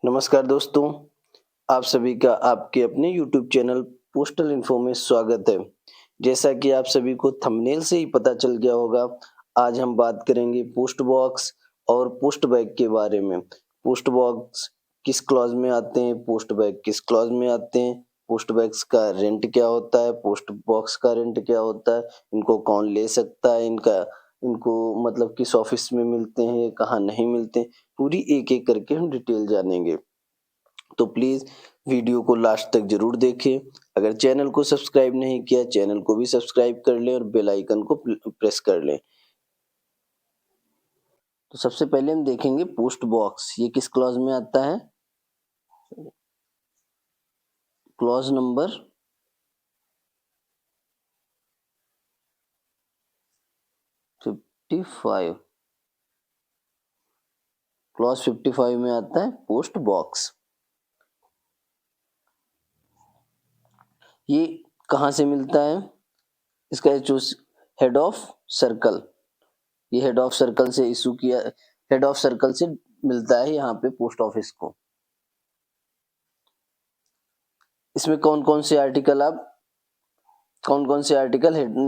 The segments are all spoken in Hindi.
नमस्कार दोस्तों, आप सभी का आपके अपने यूट्यूब चैनल पोस्टल इन्फो में स्वागत है। जैसा कि आप सभी को थंबनेल से ही पता चल गया होगा, आज हम बात करेंगे पोस्ट बॉक्स और पोस्ट बैग के बारे में। पोस्ट बॉक्स किस क्लॉज में आते हैं, पोस्ट बैग किस क्लॉज में आते हैं, पोस्ट बैग्स का रेंट क्या होता है, पोस्ट बॉक्स का रेंट क्या होता है, इनको कौन ले सकता है, इनको मतलब किस ऑफिस में मिलते हैं, कहाँ नहीं मिलते हैं, पूरी एक-एक करके हम डिटेल जानेंगे। तो प्लीज़ वीडियो को लास्ट तक ज़रूर देखें। अगर चैनल को सब्सक्राइब नहीं किया, चैनल को भी सब्सक्राइब कर लें और बेल आइकन को प्रेस कर लें। तो सबसे पहले हम देखेंगे पोस्ट बॉक्स, ये किस क्लॉज में आता है? Clause number 55। क्लॉज 55 में आता है पोस्ट बॉक्स। ये कहाँ से मिलता है? इसका हेड ऑफ सर्कल, ये हेड ऑफ सर्कल से इशू किया, हेड ऑफ सर्कल से मिलता है यहाँ पे पोस्ट ऑफिस को। इसमें कौन कौन से आर्टिकल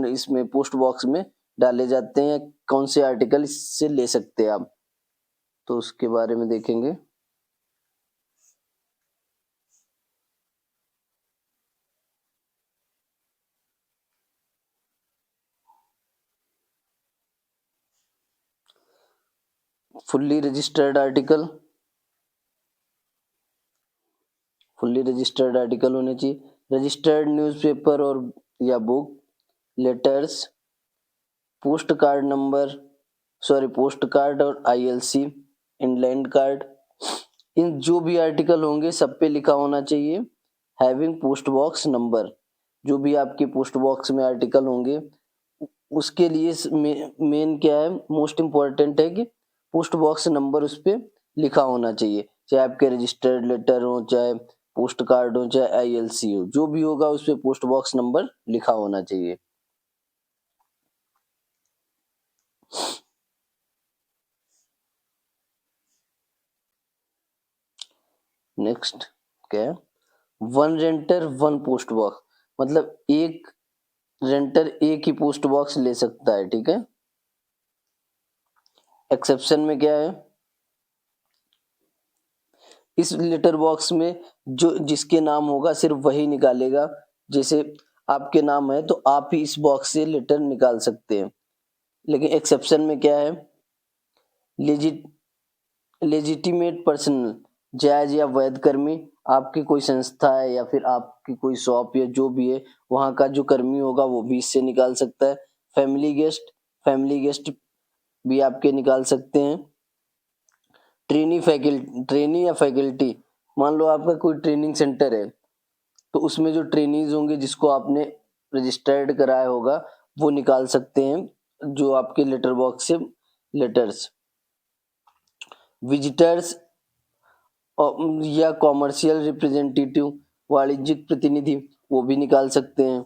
इसमें पोस्ट बॉक्स में डाले जाते हैं, कौन से आर्टिकल इससे ले सकते हैं आप, तो उसके बारे में देखेंगे। Fully registered article, fully registered article होने चाहिए। रजिस्टर्ड न्यूज़पेपर और या book, letters, post card number, post card और आईएलसी, इनलैंड कार्ड, इन जो भी आर्टिकल होंगे सब पे लिखा होना चाहिए हैविंग पोस्ट बॉक्स नंबर। जो भी आपके पोस्ट बॉक्स में आर्टिकल होंगे उसके लिए मेन क्या है, मोस्ट इम्पॉर्टेंट है कि पोस्ट बॉक्स नंबर उस पे लिखा होना चाहिए। चाहे आपके रजिस्टर्ड लेटर हो, चाहे पोस्ट कार्ड हो, चाहे आईएलसी हो, जो भी होगा उस पे पोस्ट बॉक्स नंबर लिखा होना चाहिए। नेक्स्ट क्या है? वन रेंटर वन पोस्ट बॉक्स, मतलब एक रेंटर एक ही पोस्ट बॉक्स ले सकता है, ठीक है। एक्सेप्शन में क्या है? इस लेटर बॉक्स में जो जिसके नाम होगा सिर्फ वही निकालेगा। जैसे आपके नाम है तो आप ही इस बॉक्स से लेटर निकाल सकते हैं। लेकिन एक्सेप्शन में क्या है? लेजिट लेजिटिमेट पर्सन, जायज या वैध कर्मी, आपकी कोई संस्था है या फिर आपकी कोई शॉप या जो भी है वहां का जो कर्मी होगा वो भी इससे निकाल सकता है। फैमिली गेस्ट भी आपके निकाल सकते हैं। ट्रेनी या फैकल्टी, मान लो आपका कोई ट्रेनिंग सेंटर है तो उसमें जो ट्रेनीज होंगे जिसको आपने रजिस्टर्ड कराया होगा वो निकाल सकते हैं जो आपके लेटर बॉक्स से लेटर्स। विजिटर्स या कॉमर्शियल रिप्रेजेंटेटिव, वाणिज्यिक प्रतिनिधि, वो भी निकाल सकते हैं।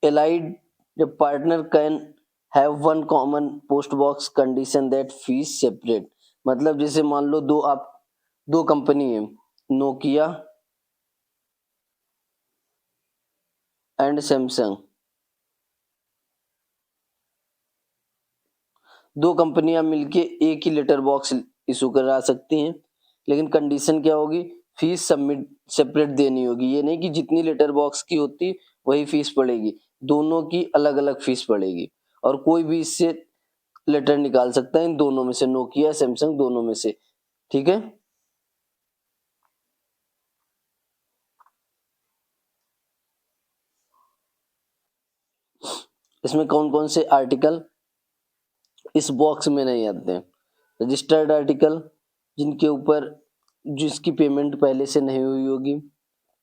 Allied partner can have one common post box condition that fees separate, मतलब जैसे मान लो दो कंपनी है, नोकिया एंड सैमसंग, दो कंपनियां मिलके एक ही लेटर बॉक्स इशू करा सकती हैं। लेकिन कंडीशन क्या होगी? फीस सबमिट सेपरेट देनी होगी। ये नहीं कि जितनी लेटर बॉक्स की होती वही फीस पड़ेगी, दोनों की अलग अलग फीस पड़ेगी। और कोई भी इससे लेटर निकाल सकता है इन दोनों में से, नोकिया सैमसंग दोनों में से, ठीक है। इसमें कौन कौन से आर्टिकल इस बॉक्स में नहीं आते हैं? रजिस्टर्ड आर्टिकल, जिनके ऊपर जिसकी पेमेंट पहले से नहीं हुई होगी,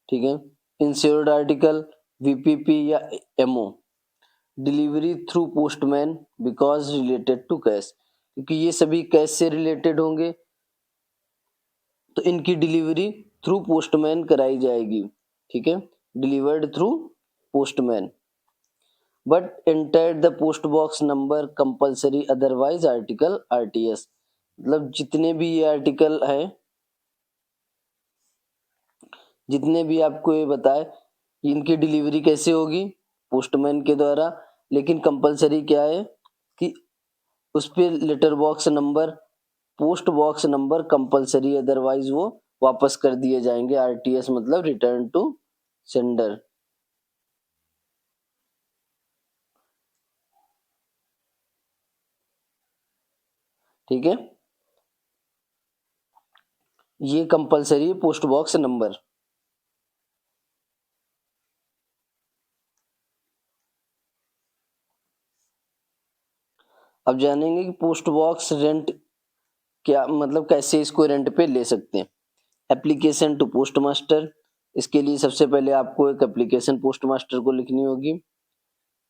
ठीक है। इंश्योर्ड आर्टिकल, वीपीपी या MO. Delivery through postman because related to cash, क्योंकि ये सभी कैश से रिलेटेड होंगे तो इनकी डिलीवरी थ्रू पोस्टमैन कराई जाएगी, ठीक है। Delivered through postman. But entered the post box number compulsory otherwise article RTS. मतलब जितने भी ये आर्टिकल हैं, जितने भी आपको ये बताए, इनकी डिलीवरी कैसे होगी? पोस्टमैन के द्वारा। लेकिन कंपलसरी क्या है कि उस पे letter box number, post box number compulsory, otherwise वो वापस कर दिए जाएंगे। आरटीएस मतलब रिटर्न टू सेंडर। ठीक है, ये कंपलसरी पोस्ट बॉक्स नंबर। अब जानेंगे कि पोस्ट बॉक्स रेंट क्या मतलब, कैसे इसको रेंट पे ले सकते हैं। एप्लीकेशन टू पोस्ट मास्टर, इसके लिए सबसे पहले आपको एक एप्लीकेशन पोस्ट मास्टर को लिखनी होगी।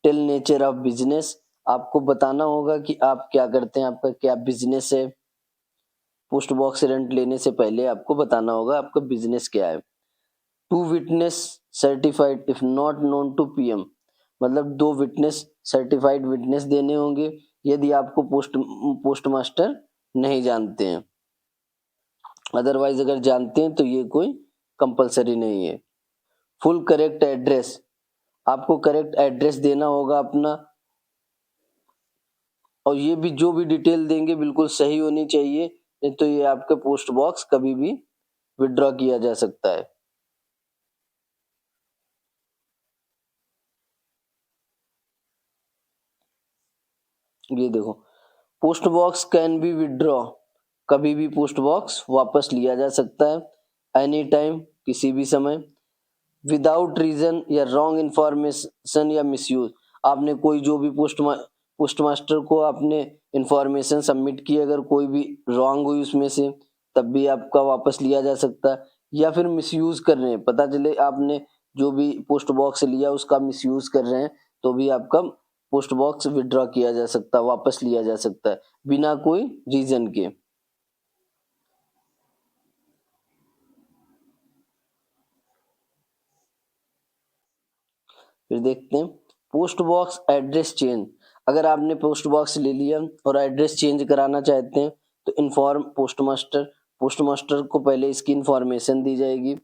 टेल नेचर ऑफ बिजनेस, आपको बताना होगा कि आप क्या करते हैं, आपका क्या बिजनेस है। पोस्ट बॉक्स रेंट लेने से पहले आपको बताना होगा आपका बिजनेस क्या है। Two witness certified if not known to PM, मतलब दो विटनेस, सर्टिफाइड विटनेस देने होंगे यदि आपको पोस्ट मास्टर नहीं जानते हैं। अदरवाइज अगर जानते हैं तो ये कोई कंपलसरी नहीं है। फुल करेक्ट एड्रेस, आपको करेक्ट एड्रेस देना होगा अपना, और ये भी जो भी डिटेल देंगे बिल्कुल सही होनी चाहिए, नहीं तो ये आपके पोस्ट बॉक्स कभी भी विड्रॉ किया जा सकता है। ये देखो, post box can be withdraw, कभी भी पोस्ट बॉक्स वापस लिया जा सकता है। एनी टाइम, किसी भी समय। विदाउट रीजन या रॉन्ग इंफॉर्मेशन या मिसयूज, आपने कोई जो भी पोस्ट मास्टर को आपने इंफॉर्मेशन सबमिट की, अगर कोई भी रॉन्ग हुई उसमें से, तब भी आपका वापस लिया जा सकता है। या फिर मिसयूज कर रहे हैं, पता चले आपने जो भी पोस्ट बॉक्स लिया उसका मिसयूज कर रहे हैं, तो भी आपका पोस्ट बॉक्स विड्रॉ किया जा सकता है, वापस लिया जा सकता है बिना कोई रीजन के। फिर देखते हैं पोस्ट बॉक्स एड्रेस चेंज। अगर आपने पोस्ट बॉक्स ले लिया और एड्रेस चेंज कराना चाहते हैं तो inform post master, post master को पहले इसकी इंफॉर्मेशन दी जाएगी।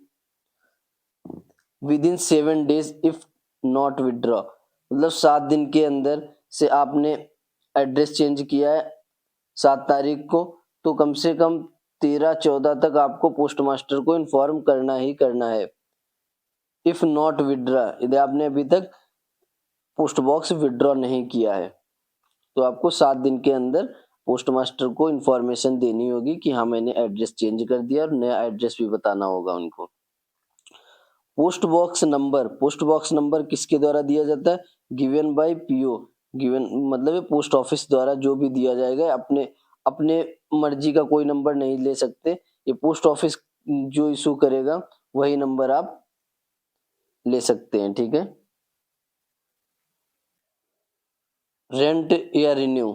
With in 7 days if not withdraw, मतलब 7 दिन के अंदर से आपने एड्रेस चेंज किया है 7 तारीख को, तो कम से कम 13-14 तक आपको पोस्ट मास्टर को इन्फॉर्म करना ही करना है। इफ नॉट विड्रॉ, यदि आपने अभी तक पोस्ट बॉक्स विड्रॉ नहीं किया है तो आपको 7 दिन के अंदर पोस्ट मास्टर को इन्फॉर्मेशन देनी होगी कि हाँ मैंने एड्रेस चेंज कर दिया, और नया एड्रेस भी बताना होगा उनको। Post box number, post box number किसके द्वारा दिया जाता है? गिवन बाय पीओ, गिवन मतलब ये पोस्ट ऑफिस द्वारा जो भी दिया जाएगा, अपने अपने मर्जी का कोई नंबर नहीं ले सकते, ये पोस्ट ऑफिस जो इशू करेगा वही नंबर आप ले सकते हैं। ठीक है। रेंट या रिन्यू,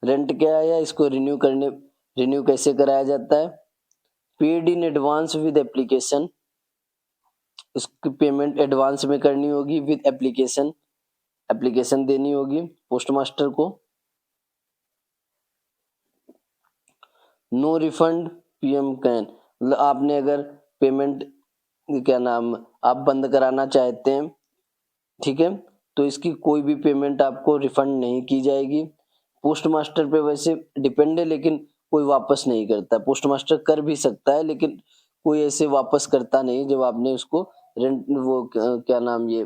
रेंट क्या है या इसको रिन्यू करने, रिन्यू कैसे कराया जाता है? Paid in advance with application, उसकी पेमेंट एडवांस में करनी होगी विद एप्लीकेशन, एप्लीकेशन देनी होगी पोस्ट मास्टर को। नो रिफंड पीएम कैन, मतलब आपने अगर पेमेंट, क्या नाम, आप बंद कराना चाहते हैं, ठीक है, तो इसकी कोई भी पेमेंट आपको रिफंड नहीं की जाएगी। पोस्ट मास्टर पे वैसे डिपेंड है, लेकिन कोई वापस नहीं करता। पोस्ट मास्टर कर भी सकता है लेकिन कोई ऐसे वापस करता नहीं, जब आपने उसको रेंट वो क्या नाम ये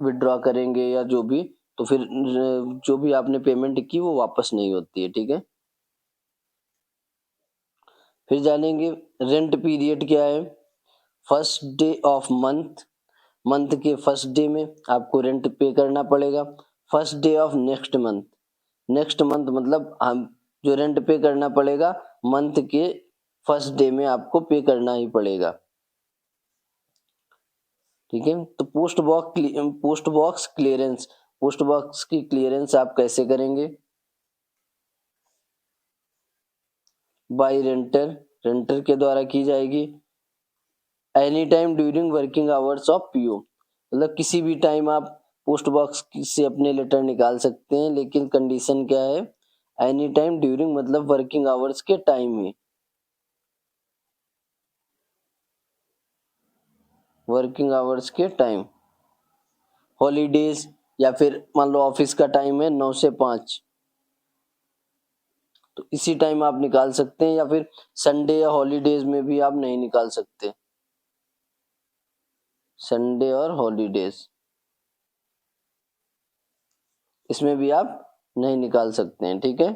विड्रॉ करेंगे या जो भी, तो फिर जो भी आपने पेमेंट की वो वापस नहीं होती है। ठीक है। फिर जानेंगे रेंट पीरियड क्या है। First day of month, month के फर्स्ट डे में आपको रेंट पे करना पड़ेगा। First day of next month, next month मतलब हम जो रेंट पे करना पड़ेगा मंथ के फर्स्ट डे में आपको पे करना ही पड़ेगा। ठीक है। तो post box clearance, post box की क्लियरेंस आप कैसे करेंगे? बाय रेंटर, रेंटर के द्वारा की जाएगी। Any time during working hours of PO, मतलब किसी भी टाइम आप पोस्ट बॉक्स से अपने लेटर निकाल सकते हैं, लेकिन कंडीशन क्या है, एनी टाइम ड्यूरिंग मतलब वर्किंग आवर्स के टाइम में, वर्किंग आवर्स के टाइम, हॉलीडेज या फिर मान लो ऑफिस का टाइम है 9 से 5, तो इसी टाइम आप निकाल सकते हैं, या फिर संडे या हॉलीडेज में भी आप नहीं निकाल सकते, संडे और हॉलीडेज इसमें भी आप नहीं निकाल सकते हैं, ठीक है।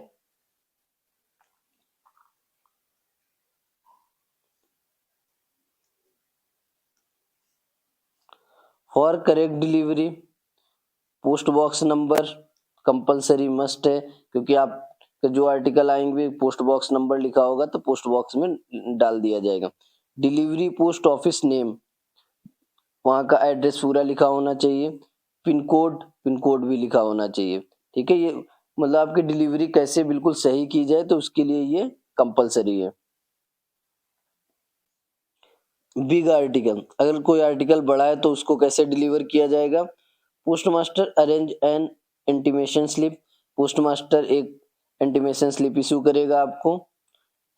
For correct delivery post box number compulsory must है, क्योंकि आप जो आर्टिकल आएंगे पोस्ट बॉक्स नंबर लिखा होगा तो पोस्ट बॉक्स में डाल दिया जाएगा। डिलीवरी पोस्ट ऑफिस नेम, वहाँ का एड्रेस पूरा लिखा होना चाहिए। पिन कोड भी लिखा होना चाहिए, ठीक है। ये मतलब आपकी डिलीवरी कैसे बिल्कुल सही की जाए तो उसके लिए ये कंपलसरी है। बिग आर्टिकल, अगर कोई आर्टिकल बड़ा है तो उसको कैसे डिलीवर किया जाएगा। Post master arrange N intimation slip, post master एक इंटीमेशन स्लिप इशू करेगा आपको।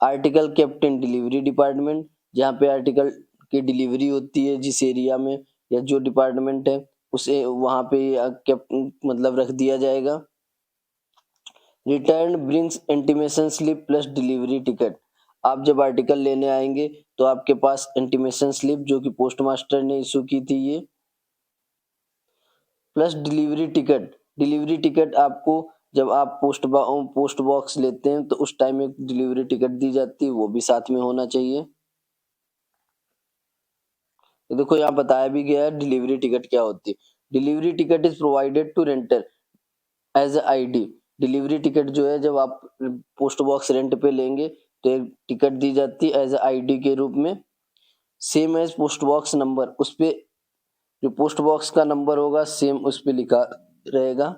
Article kept in delivery department, जहाँ पे आर्टिकल की डिलीवरी होती है जिस एरिया में या जो डिपार्टमेंट है उसे वहाँ पे केप्ट मतलब रख दिया जाएगा। Return brings intimation slip plus delivery ticket, आप जब आर्टिकल लेने आएंगे तो आपके पास इंटीमेशन स्लिप जो कि पोस्ट मास्टर ने इशू की थी ये, plus delivery ticket. Delivery ticket आपको जब आप पोस्ट बॉक्स लेते हैं तो उस टाइम एक डिलीवरी टिकट दी जाती है, वो भी साथ में होना चाहिए। ये देखो यहाँ बताया भी गया है डिलीवरी टिकट क्या होती है। Delivery ticket is provided to renter as ID, delivery ticket जो है जब आप पोस्ट बॉक्स रेंट पे लेंगे तो एक टिकट दी जाती है एज आईडी के रूप में। Same as post box number, उस पे जो पोस्ट बॉक्स का नंबर होगा सेम उस पे लिखा रहेगा।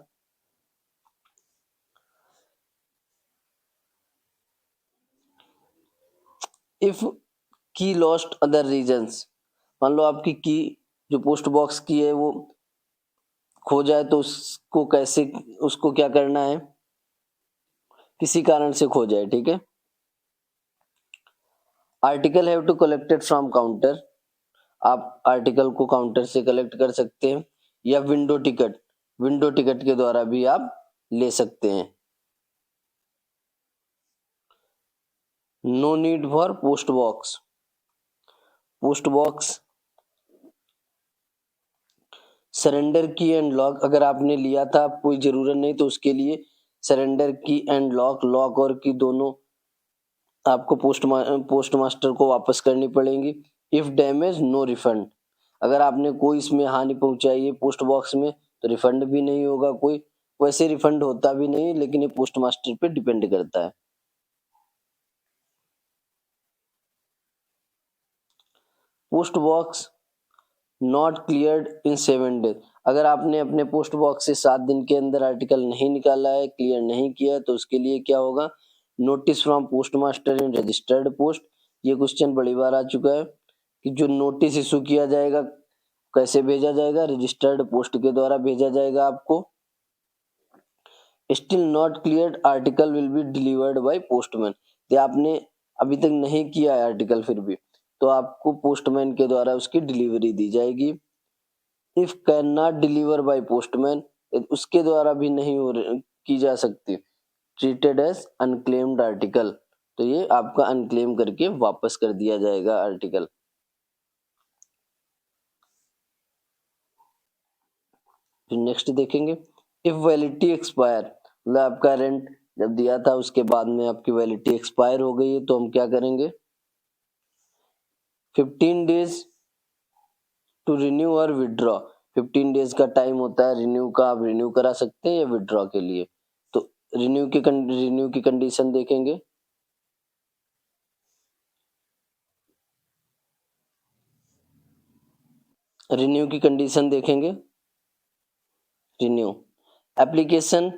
इफ की लॉस्ट अदर रीजंस, मान लो आपकी की जो पोस्ट बॉक्स की है वो खो जाए तो उसको कैसे, उसको क्या करना है, किसी कारण से खो जाए, ठीक है। Article have to collected from counter, आप आर्टिकल को काउंटर से कलेक्ट कर सकते हैं, या विंडो टिकट के द्वारा भी आप ले सकते हैं। No need for post box surrender की एंड लॉक, अगर आपने लिया था कोई जरूरत नहीं तो उसके लिए सरेंडर की एंड लॉक और की दोनों आपको पोस्ट मास्टर को वापस करनी पड़ेंगी। इफ डैमेज नो रिफंड, अगर आपने कोई इसमें हानि पहुंचाई है पोस्ट बॉक्स में तो रिफंड भी नहीं होगा कोई, वैसे रिफंड होता भी नहीं, लेकिन ये पोस्ट मास्टर पे डिपेंड करता है। Post box not cleared in 7 days, अगर आपने अपने पोस्ट बॉक्स से 7 दिन के अंदर आर्टिकल नहीं निकाला है, क्लियर नहीं किया है, तो उसके लिए क्या होगा, notice from post master in registered post. ये क्वेश्चन बड़ी बार आ चुका है कि जो नोटिस इशू किया जाएगा कैसे भेजा जाएगा, रजिस्टर्ड पोस्ट के द्वारा भेजा जाएगा आपको। Still not cleared article will be delivered by postman, ये आपने अभी तक नहीं किया है आर्टिकल फिर भी, तो आपको पोस्टमैन के द्वारा उसकी डिलीवरी दी जाएगी। If can not deliver by postman, उसके द्वारा भी नहीं की जा सकती, ट्रीटेड एज अनक्लेम्ड आर्टिकल, तो ये आपका अनक्लेम करके वापस कर दिया जाएगा आर्टिकल। फिर नेक्स्ट देखेंगे, इफ वैलिडिटी एक्सपायर, मतलब आपका रेंट जब दिया था उसके बाद में आपकी वैलिडिटी एक्सपायर हो गई है तो हम क्या करेंगे, 15 डेज टू रिन्यू और विड्रॉ, 15 डेज का टाइम होता है रिन्यू का, आप रिन्यू करा सकते हैं या विड्रॉ के लिए। तो रिन्यू की कंडीशन देखेंगे, रिन्यू की कंडीशन देखेंगे, renew application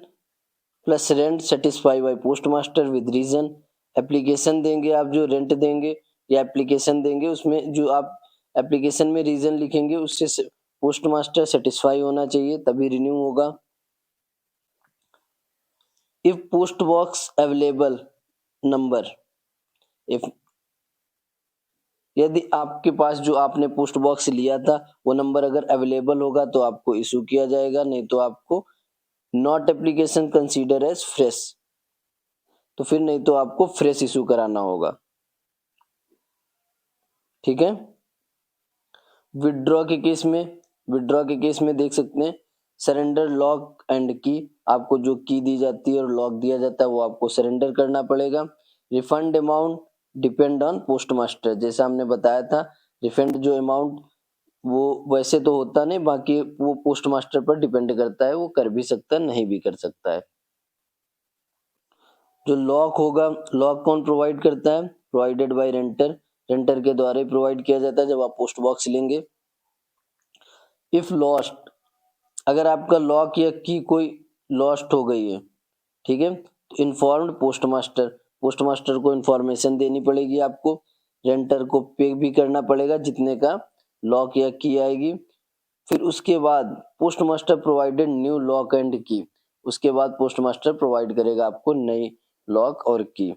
plus rent satisfy by post master with reason, application देंगे आप जो रेंट देंगे या एप्लीकेशन देंगे उसमें जो आप एप्लीकेशन में रीजन लिखेंगे उससे पोस्ट मास्टर सेटिस्फाई होना चाहिए तभी रिन्यू होगा। If post box available number, if यदि आपके पास जो आपने पोस्ट बॉक्स लिया था वो नंबर अगर अवेलेबल होगा तो आपको इशू किया जाएगा, नहीं तो आपको not application consider as fresh, तो फिर नहीं तो आपको फ्रेश इशू कराना होगा। ठीक है। विड्रॉ के केस में, विड्रॉ के केस में देख सकते हैं सरेंडर लॉक एंड की, आपको जो की दी जाती है और लॉक दिया जाता है वो आपको सरेंडर करना पड़ेगा। Refund amount depend on post master, जैसा हमने बताया था रिफंड जो अमाउंट वो वैसे तो होता नहीं, बाकी वो पोस्ट मास्टर पर डिपेंड करता है, वो कर भी सकता है नहीं भी कर सकता है। जो लॉक होगा, लॉक कौन प्रोवाइड करता है? प्रोवाइडेड बाय रेंटर, रेंटर के द्वारा ही प्रोवाइड किया जाता है जब आप पोस्ट बॉक्स लेंगे। इफ लॉस्ट, अगर आपका लॉक या की कोई लॉस्ट हो गई है, ठीक है, तो informed post master, post master को इन्फॉर्मेशन देनी पड़ेगी आपको, रेंटर को पे भी करना पड़ेगा जितने का लॉक या की आएगी। फिर उसके बाद post master provided new lock and की, उसके बाद पोस्ट मास्टर प्रोवाइड करेगा आपको नई लॉक और की।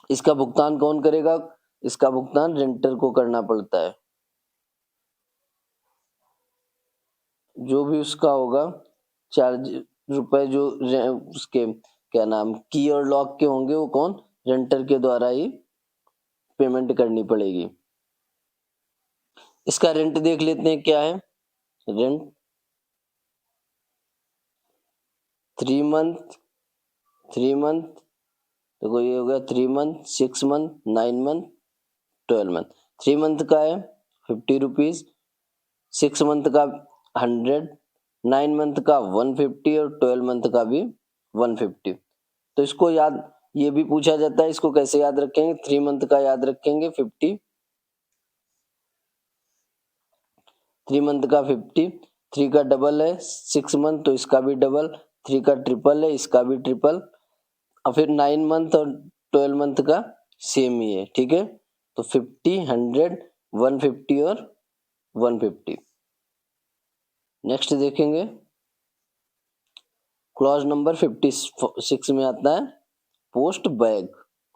इसका भुगतान कौन करेगा? इसका भुगतान रेंटर को करना पड़ता है, जो भी उसका होगा चार्ज रुपए जो उसके क्या नाम की और लॉक के होंगे वो कौन, रेंटर के द्वारा ही पेमेंट करनी पड़ेगी। इसका रेंट देख लेते हैं क्या है। रेंट 3 मंथ, 3 मंथ, देखो ये हो गया 3 month, 6 month, 9 month, 12 month. 3 month का है 50 रुपीज, 6 मंथ का 100, 9 मंथ का 150 और 12 मंथ का भी 150। तो इसको याद, ये भी पूछा जाता है, इसको कैसे याद रखेंगे? 3 मंथ का याद रखेंगे 50, 3 मंथ का 50, 3 का डबल है 6 मंथ तो इसका भी डबल, 3 का ट्रिपल है इसका भी ट्रिपल, और फिर 9 मंथ और 12 मंथ का सेम ही है। ठीक है, तो 50, 100, 150 और 150। नेक्स्ट देखेंगे क्लॉज नंबर 56 में आता है पोस्ट बैग,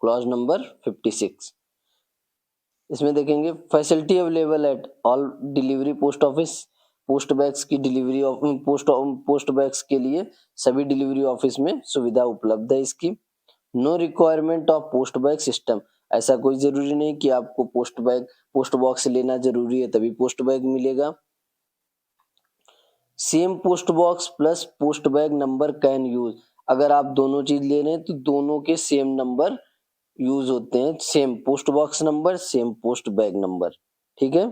क्लॉज नंबर 56। इसमें देखेंगे facility available at all delivery post office, post bags की डिलीवरी पोस्ट बैग्स के लिए सभी डिलीवरी ऑफिस में सुविधा उपलब्ध है इसकी। No requirement of post bag system, ऐसा कोई जरूरी नहीं कि आपको पोस्ट बॉक्स लेना जरूरी है तभी पोस्ट बैग मिलेगा। Same post box plus post bag number can use, अगर आप दोनों चीज ले रहे हैं तो दोनों के सेम नंबर यूज होते हैं, same post box number same post bag number. ठीक है,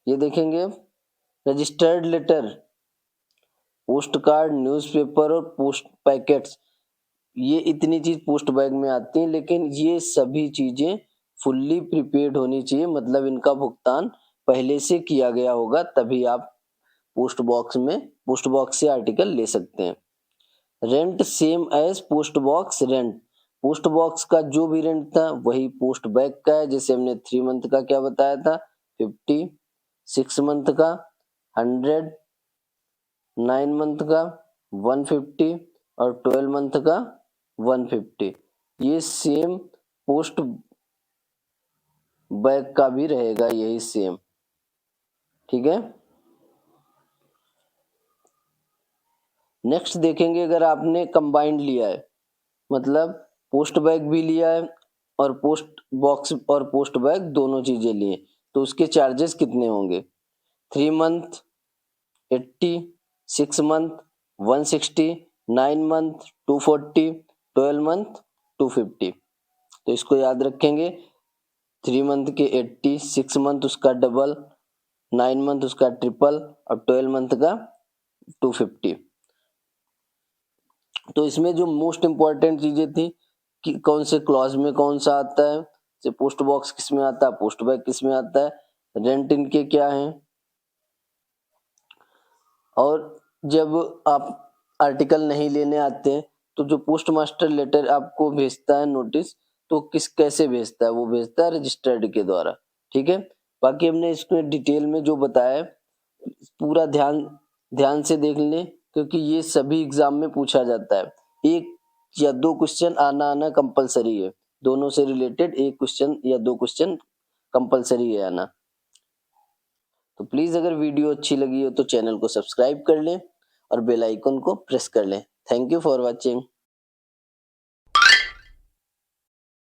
ये देखेंगे registered letter, post card, newspaper और पोस्ट पैकेट्स, ये इतनी चीज पोस्ट बैग में आती हैं, लेकिन ये सभी चीजें फुल्ली प्रीपेड होनी चाहिए, मतलब इनका भुगतान पहले से किया गया होगा तभी आप पोस्ट बॉक्स से आर्टिकल ले सकते हैं। Rent same as post box rent, post box का जो भी रेंट था वही पोस्ट बैग का है, जैसे हमने 3 मंथ का क्या बताया था 50, 6 मंथ का 100, 9 मंथ का 150 और 12 मंथ का 150, ये सेम पोस्ट बैग का भी रहेगा यही सेम। ठीक है, नेक्स्ट देखेंगे अगर आपने कंबाइंड लिया है, मतलब पोस्ट बैग भी लिया है और पोस्ट बॉक्स और पोस्ट बैग दोनों चीजें लिए, तो उसके चार्जेस कितने होंगे? 3 मंथ 80, 6 मंथ 160, 9 मंथ 240, 12 मंथ 250। तो इसको याद रखेंगे, 3 मंथ के 80, 6 मंथ उसका डबल, 9 मंथ उसका ट्रिपल और 12 मंथ का 250। तो इसमें जो मोस्ट इंपॉर्टेंट चीजें थी कि कौन से क्लॉज में कौन सा आता है, जैसे पोस्ट बॉक्स किस में आता है, पोस्ट बैग किस में आता है, रेंट इनके क्या है, और जब आप आर्टिकल नहीं लेने आते हैं तो जो पोस्ट मास्टर लेटर आपको भेजता है नोटिस, तो किस कैसे भेजता है, वो भेजता है रजिस्टर्ड के द्वारा। ठीक है, बाकी हमने इसमें डिटेल में जो बताया है पूरा ध्यान ध्यान से देख लें, क्योंकि ये सभी एग्जाम में पूछा जाता है। एक या दो क्वेश्चन आना कंपलसरी है, दोनों से रिलेटेड एक क्वेश्चन या दो क्वेश्चन कंपलसरी है आना। तो प्लीज अगर वीडियो अच्छी लगी हो तो चैनल को सब्सक्राइब कर लें और बेल आइकन को प्रेस कर लें। Thank you for watching.